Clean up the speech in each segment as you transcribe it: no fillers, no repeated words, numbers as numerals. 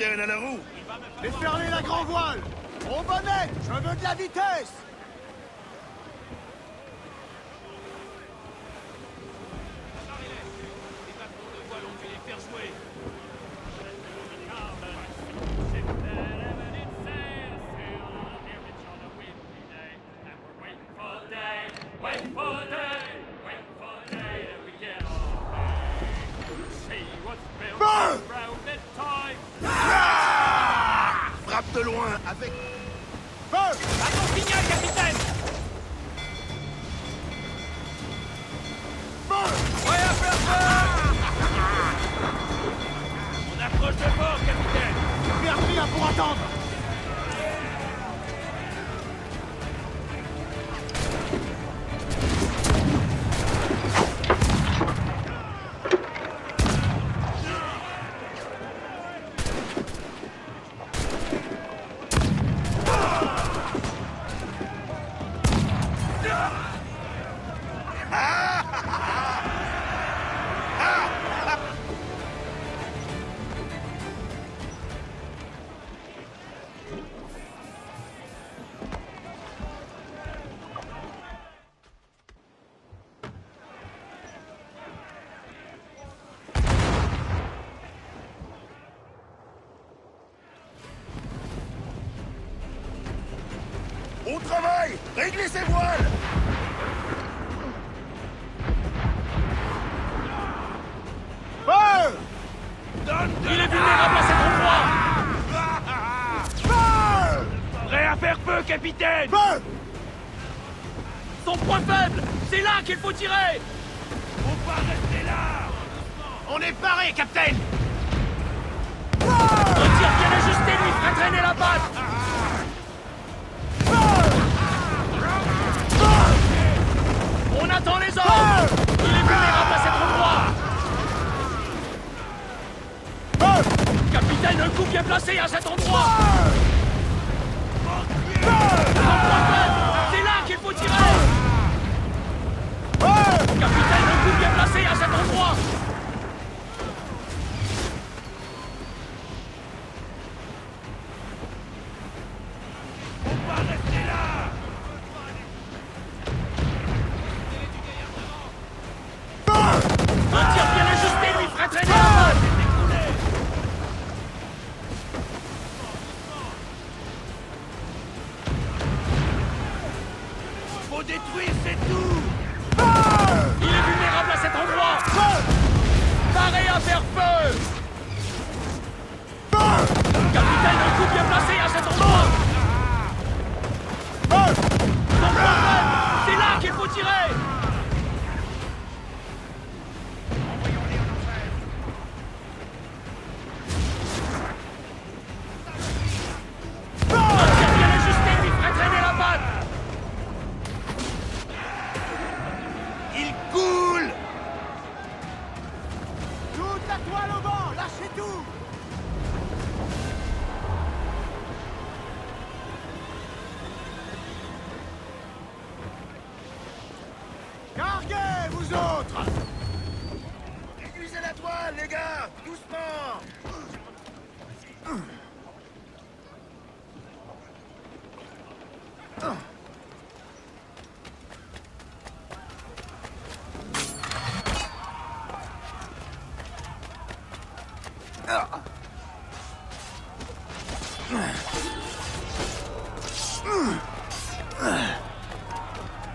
capitaine à la roue. Déferlez la grand voile. Au bonnet, je veux de la vitesse. Frappe de loin avec... Feu! À ton signal, capitaine! Feu! Ouais, à faire feu! On approche de bord, capitaine! Merci là pour attendre. Au travail! Réglez ses voiles! Feu! Il est vulnérable à cet endroit! Feu! Prêt à faire feu, capitaine! Feu! Son point faible! C'est là qu'il faut tirer! Faut pas rester là! On est paré, capitaine! Feu! Un tir bien ajusté lui ferait traîner la balle! On attend les ordres! Il est vulnérable à cet endroit! Feu! Capitaine, un coup bien placé à cet endroit! Feu! C'est là qu'il faut tirer! Feu! Capitaine, un coup bien placé à cet endroit! Faut pas rester là! Un tir bien ajusté lui ferait traîner la balle! Faut détruire, c'est tout! Il est vulnérable à cet endroit! Paré à faire feu! Capitaine, un coup bien placé à cet endroit! Son point faible, c'est là qu'il faut tirer! Un tir bien ajusté lui ferait traîner la balle! Il coule! Toute la toile au vent, lâchez tout! Carguez, vous autres! Réduisez la toile, les gars! Doucement!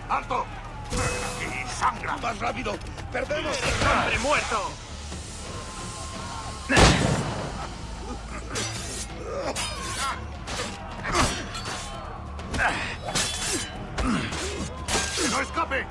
¡Alto! ¡Y sangra! ¡Más rápido! ¡Perdemos! ¡Hombre muerto! ¡No escape!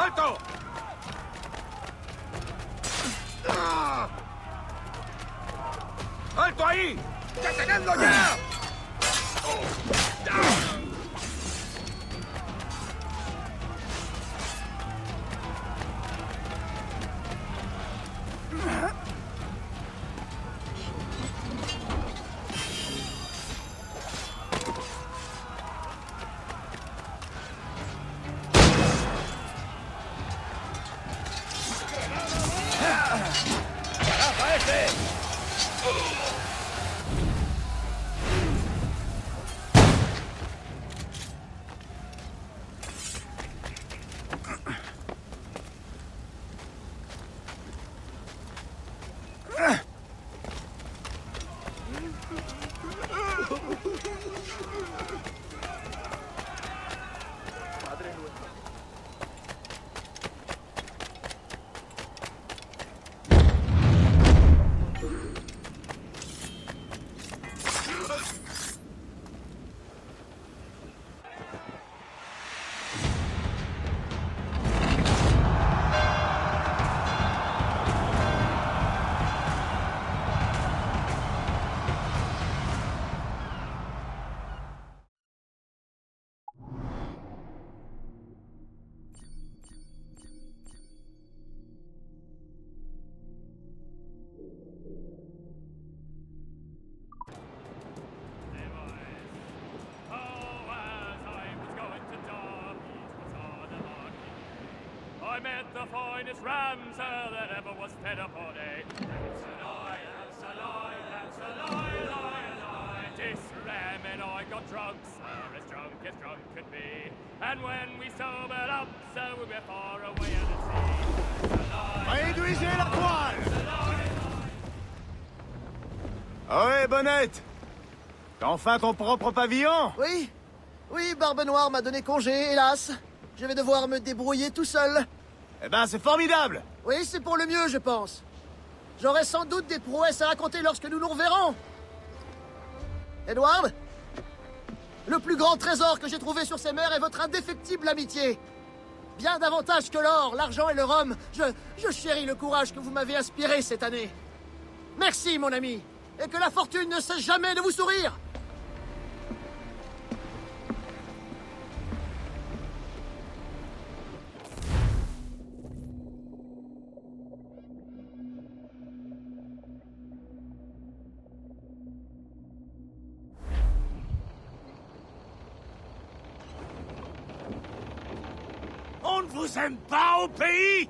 Alto! ¡Alto ahí! ¡Detenedlo ya! I met the finest ram, sir, that ever was fed upon a. That's a lie, that's a lie, that's a lie, lie, lie. This ram and I got drunk, sir, as drunk could be. And when we sobered up, sir, we were far away at the sea. That's a lie. Réduisez la toile! That's a lie, lie. Ohé, Bonnette! T'as enfin ton propre pavillon? Oui, oui, Barbe Noire m'a donné congé, hélas. Je vais devoir me débrouiller tout seul. Eh ben, c'est formidable! Oui, c'est pour le mieux, je pense. J'aurai sans doute des prouesses à raconter lorsque nous nous reverrons. Edward, le plus grand trésor que j'ai trouvé sur ces mers est votre indéfectible amitié. Bien davantage que l'or, l'argent et le rhum, je chéris le courage que vous m'avez inspiré cette année. Merci, mon ami, et que la fortune ne cesse jamais de vous sourire. On ne vous aime pas au pays?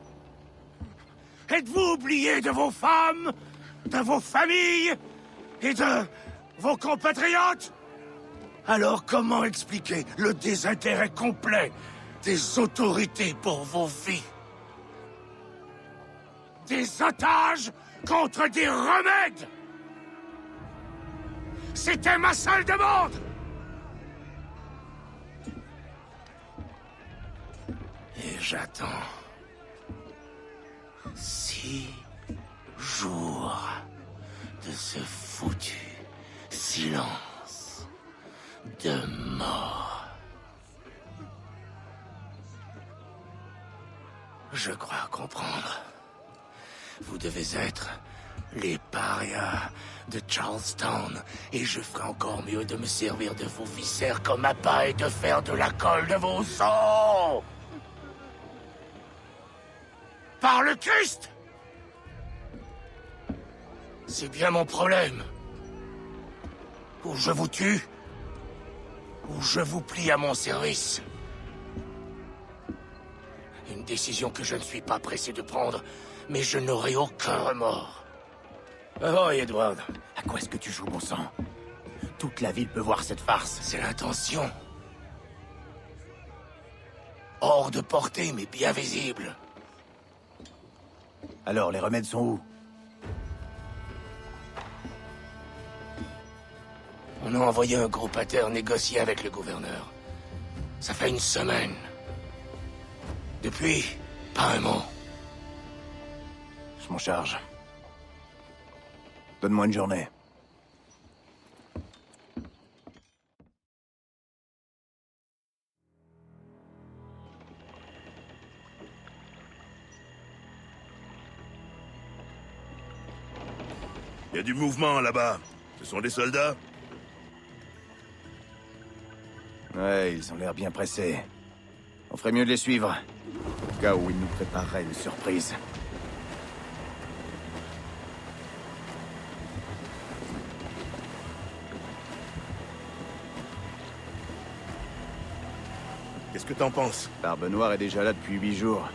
Êtes-vous oublié de vos femmes, de vos familles et de vos compatriotes? Alors comment expliquer le désintérêt complet des autorités pour vos vies? Des otages contre des remèdes! C'était ma seule demande! Et j'attends 6 jours de ce foutu silence de mort. Je crois comprendre. Vous devez être les parias de Charlestown, et je ferai encore mieux de me servir de vos viscères comme appât et de faire de la colle de vos os. Par le Christ! C'est bien mon problème. Ou je vous tue, ou je vous plie à mon service. Une décision que je ne suis pas pressé de prendre, mais je n'aurai aucun remords. Oh, Edward, à quoi est-ce que tu joues, bon sang? Toute la ville peut voir cette farce. C'est l'intention. Hors de portée, mais bien visible. Alors, les remèdes sont où? On a envoyé un groupe à terre négocier avec le gouverneur. Ça fait 1 semaine. Depuis, pas un mot. Je m'en charge. Donne-moi une journée. y a du mouvement là-bas. Ce sont des soldats? Ouais, ils ont l'air bien pressés. On ferait mieux de les suivre, au cas où ils nous prépareraient une surprise. Qu'est-ce que t'en penses? Barbe Noire est déjà là depuis 8 jours.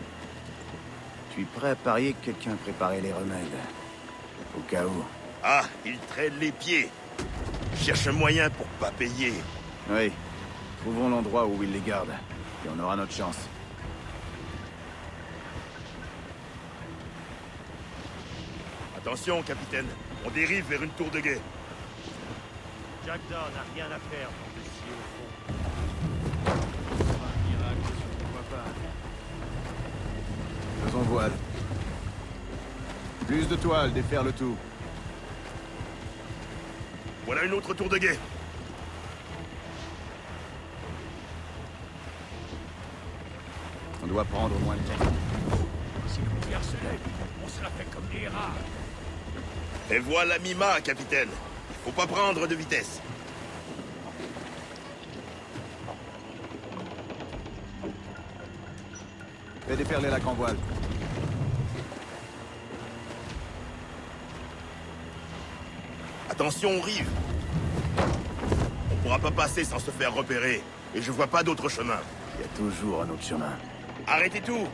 Je suis prêt à parier que quelqu'un a préparé les remèdes. Au cas où. Ah, ils traînent les pieds. Ils cherchent un moyen pour pas payer. Oui. Trouvons l'endroit où ils les gardent, et on aura notre chance. Attention, capitaine. On dérive vers une tour de guet. Jackdaw n'a rien à faire dans le ciel au fond. Un miracle si on ne voit pas. Faisons voile. Plus de toile, défaire le tout. Voilà une autre tour de guet. On doit prendre moins de temps. Si le brouillard se lève, on sera fait comme des rats. Et voilà mi-mât, capitaine. Faut pas prendre de vitesse. Fais déferler la grand voile. Attention aux rives. On pourra pas passer sans se faire repérer. Et je vois pas d'autre chemin. Il y a toujours un autre chemin. Arrêtez tout!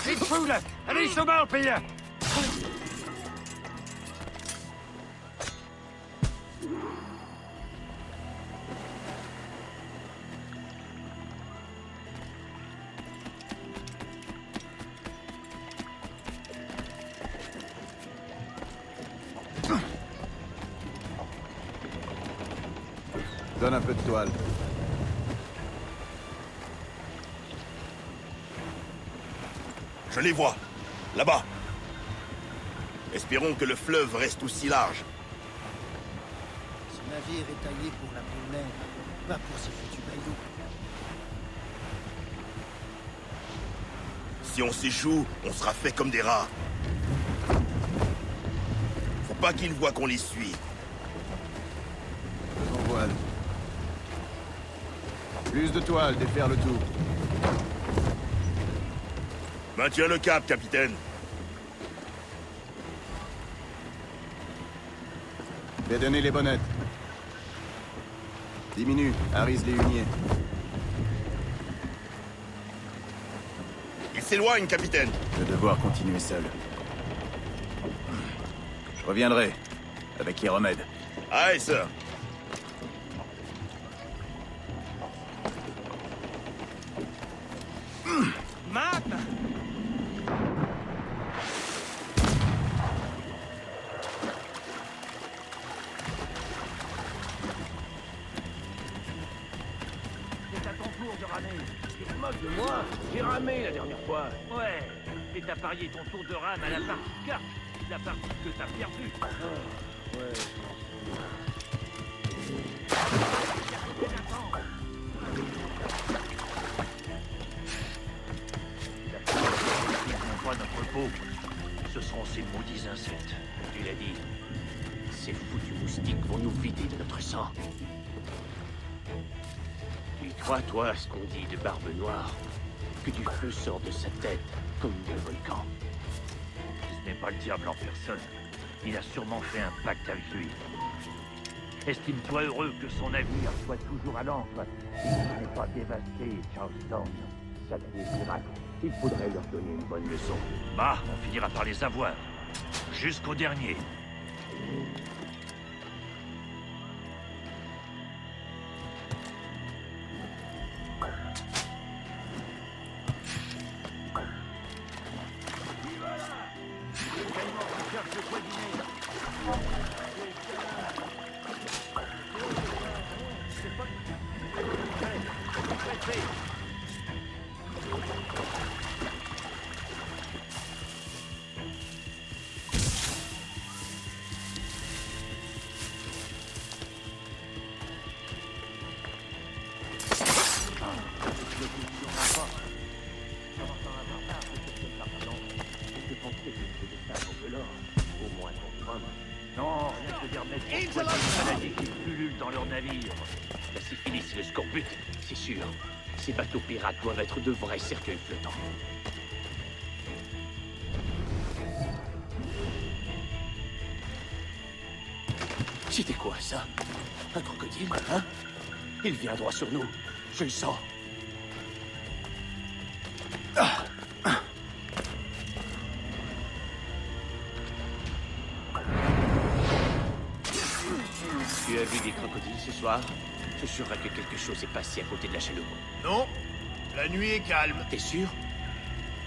Niet voelen! En niet zo mal, Pia! Donne un peu de toile. Je les vois. Là-bas. Espérons que le fleuve reste aussi large. Ce navire est taillé pour la pleine mer, pas pour ces foutus baillots. Si on s'échoue, on sera fait comme des rats. Faut pas qu'ils voient qu'on les suit. Faisons voile. Plus de toile, défaire le tout. Maintiens le cap, capitaine. Fais donner les bonnettes. Diminue, harise les huniers. Il s'éloigne, capitaine. Je vais devoir continuer seul. Je reviendrai, avec les remèdes. Aye, sir. Matt! C'est à ton tour de ramer. Tu te moques de moi? J'ai ramé la dernière fois. Ouais, et t'as parié ton tour de rame à la partie carte, la partie que t'as perdue. Pas notre peau. Ce seront ces maudits insectes. Tu l'as dit. Ces foutus moustiques vont nous vider de notre sang. Et Crois-toi à ce qu'on dit de Barbe Noire, que du feu sort de sa tête comme d'un volcan. Ce n'est pas le diable en personne. Il a sûrement fait un pacte avec lui. Estime-toi heureux que son navire soit toujours à l'ancre. Il n'est pas dévasté, Charleston. Satanés pirates, il faudrait leur donner une bonne leçon. Bah, on finira par les avoir. Jusqu'au dernier. Non, rien que des remèdes contre les maladies qui pullulent dans leurs navires. La syphilis et le scorbut, c'est sûr. Ces bateaux pirates doivent être de vrais cercueils flottants. C'était quoi, ça? Un crocodile, hein? Il vient droit sur nous. Je le sens. Tu as vu des crocodiles ce soir? Je jurerais que quelque chose est passé à côté de la chaloupe. Non, la nuit est calme. T'es sûr?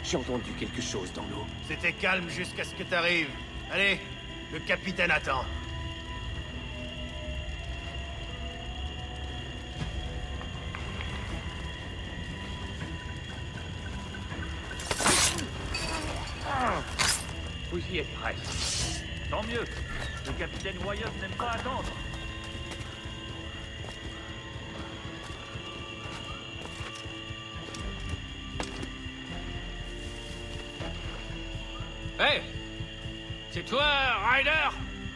J'ai entendu quelque chose dans l'eau. C'était calme jusqu'à ce que t'arrives. Allez, le capitaine attend. Vous y êtes presque. Tant mieux. Le capitaine Wyatt n'aime pas attendre. Hé! C'est toi, Ryder?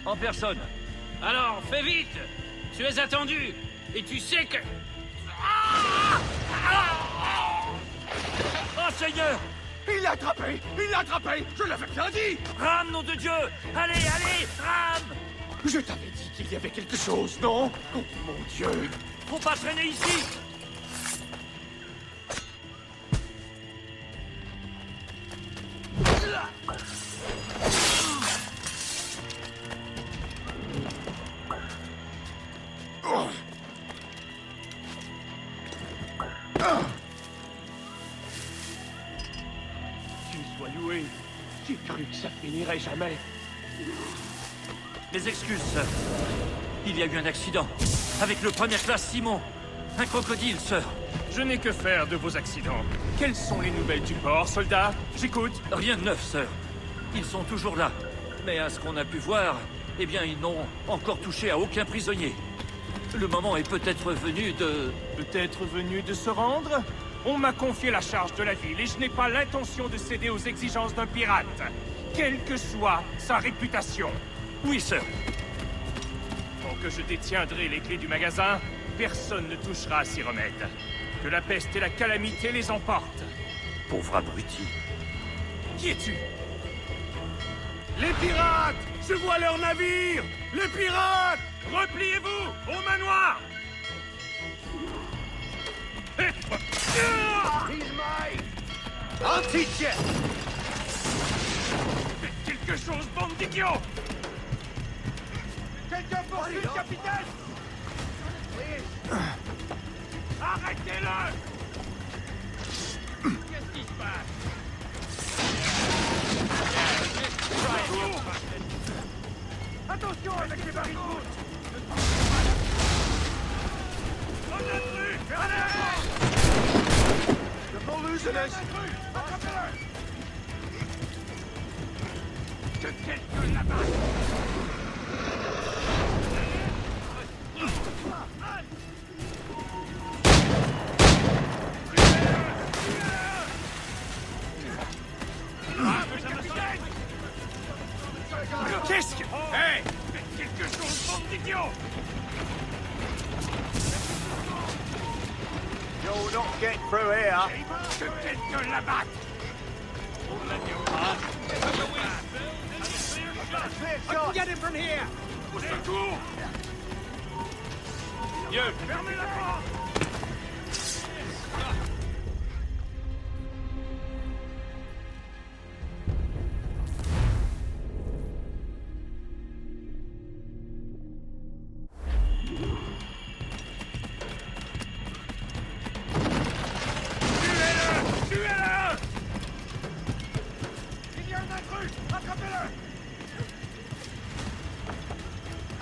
En personne. Alors, fais vite! Tu es attendu! Et tu sais que... Oh, Seigneur! Il l'a attrapé! Il l'a attrapé! Je l'avais bien dit! Rame, nom de Dieu! Allez, allez, rame! Je t'avais dit qu'il y avait quelque chose, non? Oh mon Dieu! Faut pas traîner ici! Dieu soit loué. J'ai cru que ça finirait jamais. Mes excuses, sœur. Il y a eu un accident. Avec le première classe Simon. Un crocodile, sœur. Je n'ai que faire de vos accidents. Quelles sont les nouvelles du port, soldat? J'écoute. Rien de neuf, sœur. Ils sont toujours là. Mais à ce qu'on a pu voir, eh bien, ils n'ont encore touché à aucun prisonnier. Le moment est peut-être venu de... Peut-être venu de se rendre? On m'a confié la charge de la ville et je n'ai pas l'intention de céder aux exigences d'un pirate. Quelle que soit sa réputation. Oui, sœur. Tant que je détiendrai les clés du magasin, personne ne touchera à ces remèdes. Que la peste et la calamité les emportent. Pauvre abruti. Qui es-tu? Les pirates! Je vois leur navire! Les pirates! Repliez-vous au manoir! Anti-jet! Faites quelque chose, bande d'idiots! Quelqu'un poursuit le capitaine! Arrêtez-le! Qu'est-ce qui se passe? Attention avec les barils de route! On l'a pris! The Pollutioners! Que quelqu'un là-bas! Qu'est-ce que... Hé! Faites quelque chose, bande d'idiots! You'll not get through here. Je vais te l'abattre. Get him from here. Au secours. Fermez la porte.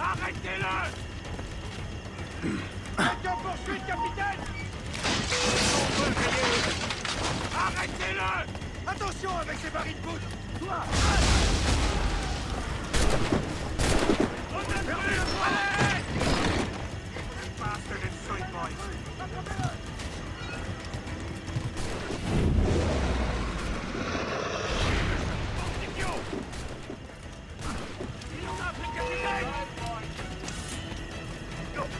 Arrêtez-le! Faites en poursuite, capitaine! Arrêtez-le! Attention avec ces barils de poudre! Toi! On a perdu le toilette! Bastard inside boy! Attrapez-le! Idiot! Il en a pris, capitaine!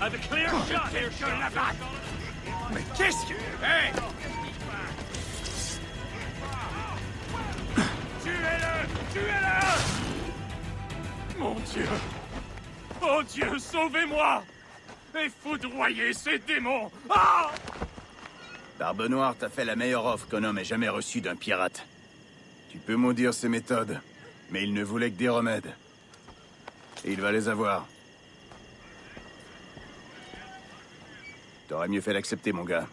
I've a clear shot here, Sheriff. Mais qu'est-ce que... Hey! Tuez-le! Tuez-le! Mon Dieu! Oh Dieu, sauvez-moi! Et foudroyez ces démons! Ah! Barbe Noire t'a fait la meilleure offre qu'un homme ait jamais reçue d'un pirate. Tu peux maudire ses méthodes, mais il ne voulait que des remèdes. Et il va les avoir. T'aurais mieux fait d'accepter, mon gars.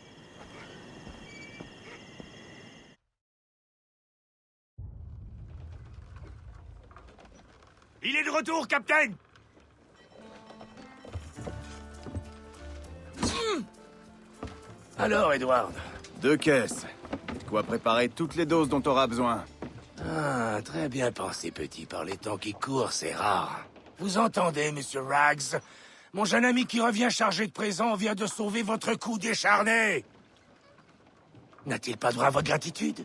Il est de retour, capitaine! Alors, Edward? 2 caisses. De quoi préparer toutes les doses dont t'auras besoin. Ah, très bien pensé, petit. Par les temps qui courent, c'est rare. Vous entendez, Monsieur Rags? Mon jeune ami qui revient chargé de présents vient de sauver votre cou décharné! N'a-t-il pas droit à votre gratitude?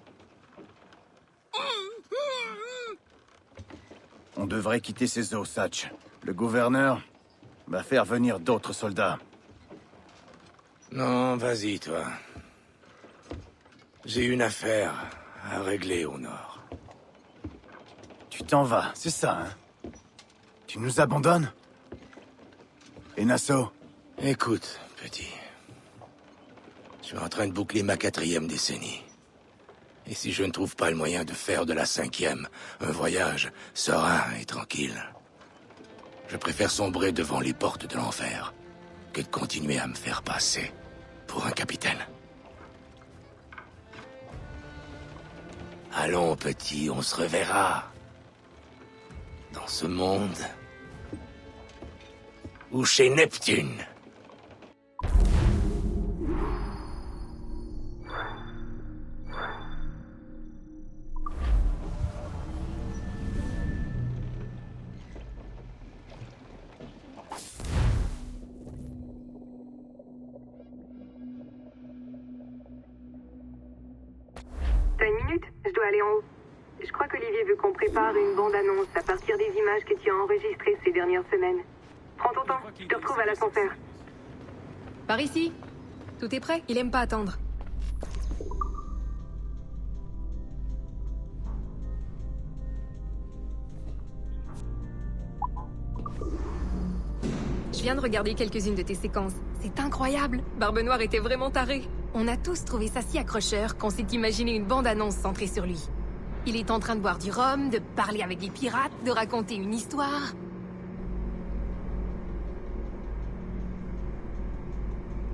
On devrait quitter ces eaux, Satch. Le gouverneur va faire venir d'autres soldats. Non, vas-y, toi. J'ai une affaire à régler au nord. Tu t'en vas, c'est ça, hein? Tu nous abandonnes? Et Nassau? Écoute, petit. Je suis en train de boucler ma 4e décennie. Et si je ne trouve pas le moyen de faire de la 5e un voyage serein et tranquille, je préfère sombrer devant les portes de l'enfer que de continuer à me faire passer pour un capitaine. Allons, petit, on se reverra. Dans ce monde ou chez Neptune. T'as une minute? Je dois aller en haut. Je crois qu'Olivier veut qu'on prépare une bande-annonce à partir des images que tu as enregistrées ces dernières semaines. Prends ton temps, je te retrouve à l'ascenseur. Par ici. Tout est prêt, il aime pas attendre. Je viens de regarder quelques-unes de tes séquences. C'est incroyable. Barbe Noire était vraiment taré. On a tous trouvé ça si accrocheur qu'on s'est imaginé une bande-annonce centrée sur lui. Il est en train de boire du rhum, de parler avec des pirates, de raconter une histoire.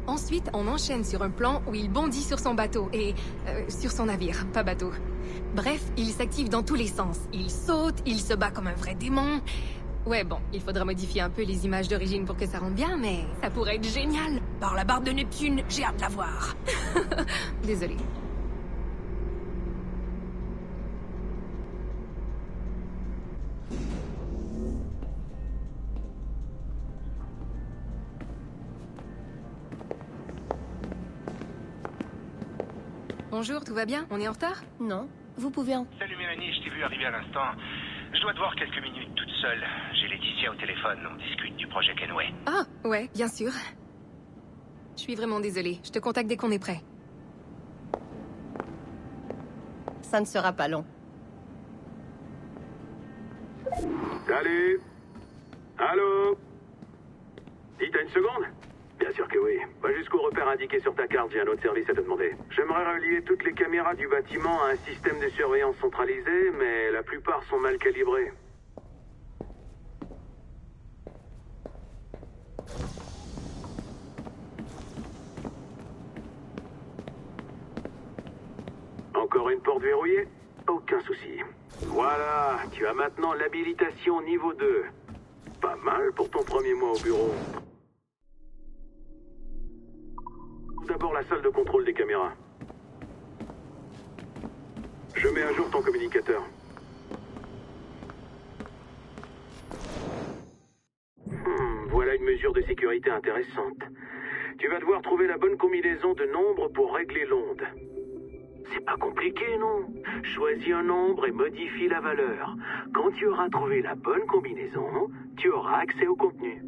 Ensuite, on enchaîne sur un plan où il bondit sur son bateau et... sur son navire, pas bateau. Bref, il s'active dans tous les sens. Il saute, il se bat comme un vrai démon. Ouais, bon, il faudra modifier un peu les images d'origine pour que ça rentre bien, mais ça pourrait être génial. Par la barbe de Neptune, j'ai hâte de la voir. Désolée. Bonjour, tout va bien? On est en retard? Non. Vous pouvez en... Salut Mélanie, je t'ai vu arriver à l'instant. Je dois te voir quelques minutes toute seule. J'ai Laetitia au téléphone, on discute du projet Kenway. Ah, ouais, bien sûr. Je suis vraiment désolée. Je te contacte dès qu'on est prêt. Ça ne sera pas long. Salut. Allô? Dis, t'as une seconde? Bien sûr que oui. Va jusqu'au repère indiqué sur ta carte, j'ai un autre service à te demander. J'aimerais relier toutes les caméras du bâtiment à un système de surveillance centralisé, mais la plupart sont mal calibrées. Encore une porte verrouillée? Aucun souci. Voilà, tu as maintenant l'habilitation niveau 2. Pas mal pour ton premier mois au bureau. D'abord la salle de contrôle des caméras. Je mets à jour ton communicateur. Voilà une mesure de sécurité intéressante. Tu vas devoir trouver la bonne combinaison de nombres pour régler l'onde. C'est pas compliqué, non? Choisis un nombre et modifie la valeur. Quand tu auras trouvé la bonne combinaison, tu auras accès au contenu.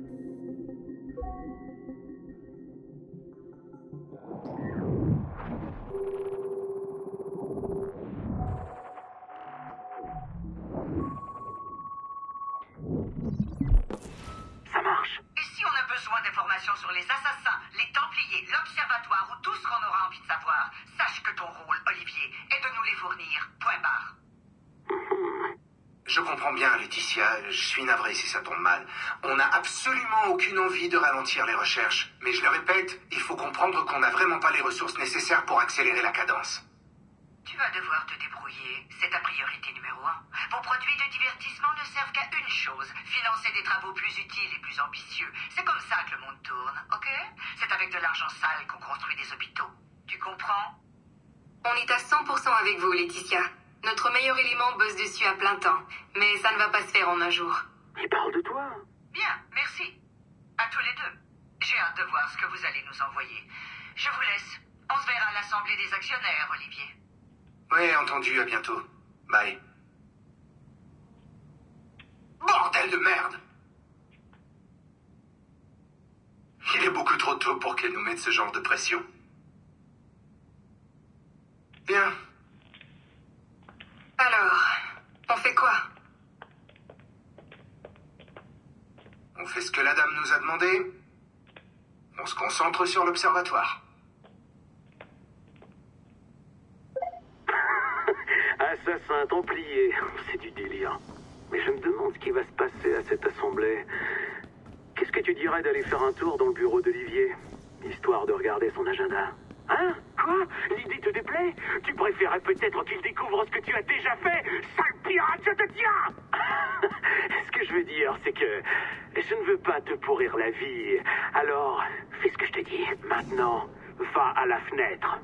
Ça marche. Et si on a besoin d'informations sur les assassins, les Templiers, l'Observatoire ou tout ce qu'on aura envie de savoir, sache que ton rôle, Olivier, est de nous les fournir. Point barre. Je comprends bien, Laetitia. Je suis navré si ça tombe mal. On n'a absolument aucune envie de ralentir les recherches. Mais je le répète, il faut comprendre qu'on n'a vraiment pas les ressources nécessaires pour accélérer la cadence. Tu vas devoir te débrouiller. C'est ta priorité numéro 1. Vos produits de divertissement ne servent qu'à une chose, financer des travaux plus utiles et plus ambitieux. C'est comme ça que le monde tourne, ok? C'est avec de l'argent sale qu'on construit des hôpitaux. Tu comprends? On est à 100% avec vous, Laetitia. Notre meilleur élément bosse dessus à plein temps, mais ça ne va pas se faire en un jour. Il parle de toi. Bien, merci. À tous les deux. J'ai hâte de voir ce que vous allez nous envoyer. Je vous laisse. On se verra à l'Assemblée des actionnaires, Olivier. Ouais, entendu, à bientôt. Bye. Bordel de merde! Il est beaucoup trop tôt pour qu'elle nous mette ce genre de pression. Bien. Alors, on fait quoi? On fait ce que la dame nous a demandé. On se concentre sur l'observatoire. Assassin, templier, c'est du délire. Mais je me demande ce qui va se passer à cette assemblée. Qu'est-ce que tu dirais d'aller faire un tour dans le bureau d'Olivier, histoire de regarder son agenda? Hein? Quoi? L'idée te déplaît? Tu préférais peut-être qu'il découvre ce que tu as déjà fait? Sale pirate, je te tiens! Ce que je veux dire, c'est que je ne veux pas te pourrir la vie. Alors, fais ce que je te dis. Maintenant, va à la fenêtre.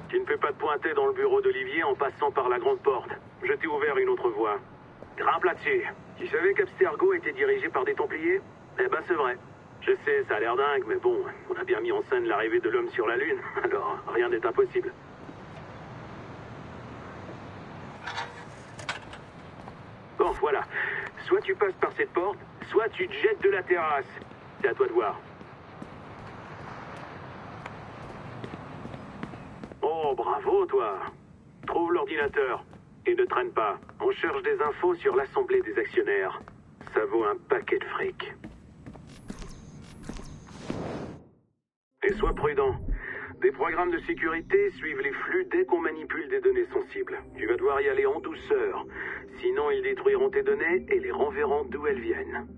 Tu ne peux pas te pointer dans le bureau d'Olivier en passant par la grande porte. Je t'ai ouvert une autre voie. Grimpe là-dessus. Tu savais qu'Abstergo était dirigé par des Templiers? Eh ben, c'est vrai. Je sais, ça a l'air dingue, mais bon, on a bien mis en scène l'arrivée de l'homme sur la Lune, alors rien n'est impossible. Bon, voilà. Soit tu passes par cette porte, soit tu te jettes de la terrasse. C'est à toi de voir. Oh, bravo, toi. Trouve l'ordinateur. Et ne traîne pas. On cherche des infos sur l'Assemblée des actionnaires. Ça vaut un paquet de fric. Et sois prudent. Des programmes de sécurité suivent les flux dès qu'on manipule des données sensibles. Tu vas devoir y aller en douceur. Sinon, ils détruiront tes données et les renverront d'où elles viennent.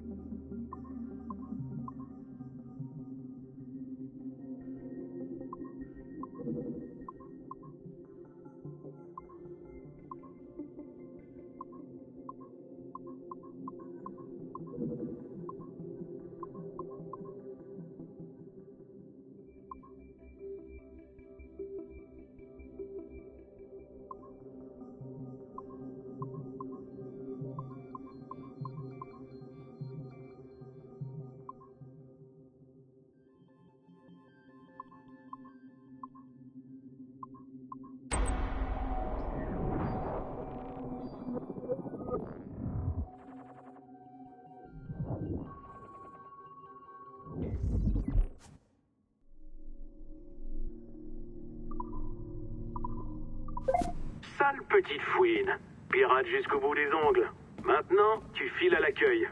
Sale petite fouine. Pirate jusqu'au bout des ongles. Maintenant, tu files à l'accueil.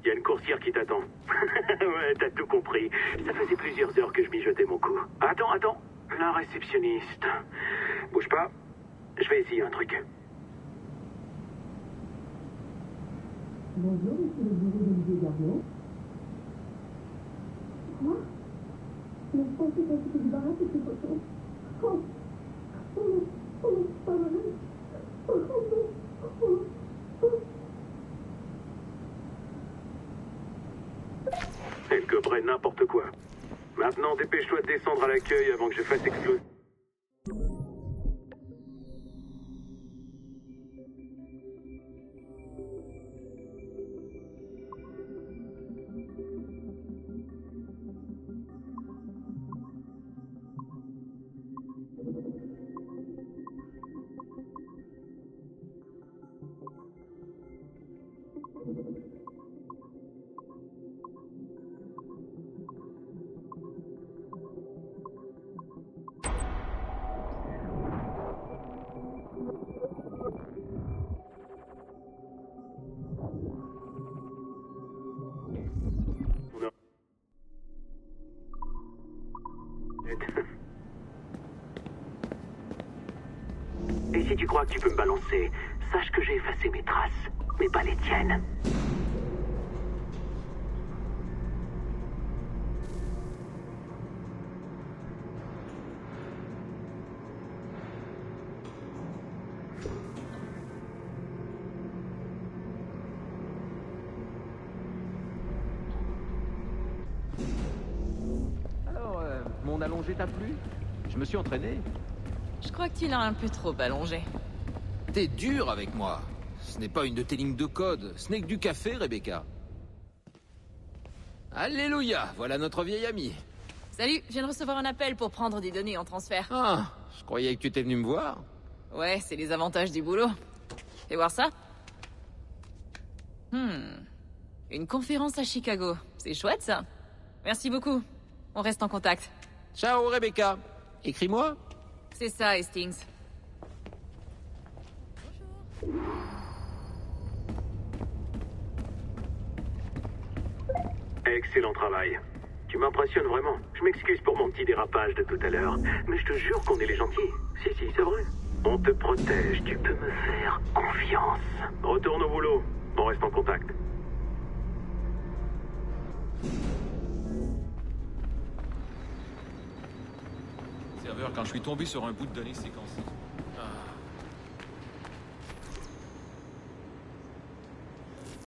Il y a une coursière qui t'attend. Ouais, t'as tout compris. Ça faisait plusieurs heures que je mijotais mon coup. Attends. La réceptionniste. Bouge pas. Je vais essayer un truc. Bonjour, monsieur le bureau d'Olivier Garnier. Quoi? Mais je pensais qu'on s'était débarrassé de ces photos. Oh, pas vrai. Elle goberait n'importe quoi. Maintenant, dépêche-toi de descendre à l'accueil avant que je fasse exploser. Et si tu crois que tu peux me balancer, sache que j'ai effacé mes traces, mais pas les tiennes. Alors, mon allongé t'a plu? Je me suis entraîné. Je crois que tu l'as un peu trop allongé. T'es dur avec moi. Ce n'est pas une de tes lignes de code, ce n'est que du café, Rebecca. Alléluia, voilà notre vieille amie. Salut, je viens de recevoir un appel pour prendre des données en transfert. Ah, je croyais que tu étais venu me voir. Ouais, c'est les avantages du boulot. Fais voir ça. Une conférence à Chicago. C'est chouette, ça. Merci beaucoup. On reste en contact. Ciao, Rebecca. Écris-moi. C'est ça, Hastings. Excellent travail. Tu m'impressionnes vraiment. Je m'excuse pour mon petit dérapage de tout à l'heure, mais je te jure qu'on est les gentils. Si, c'est vrai. On te protège, tu peux me faire confiance. Retourne au boulot. On reste en contact. Serveur, quand je suis tombé sur un bout de données séquencées.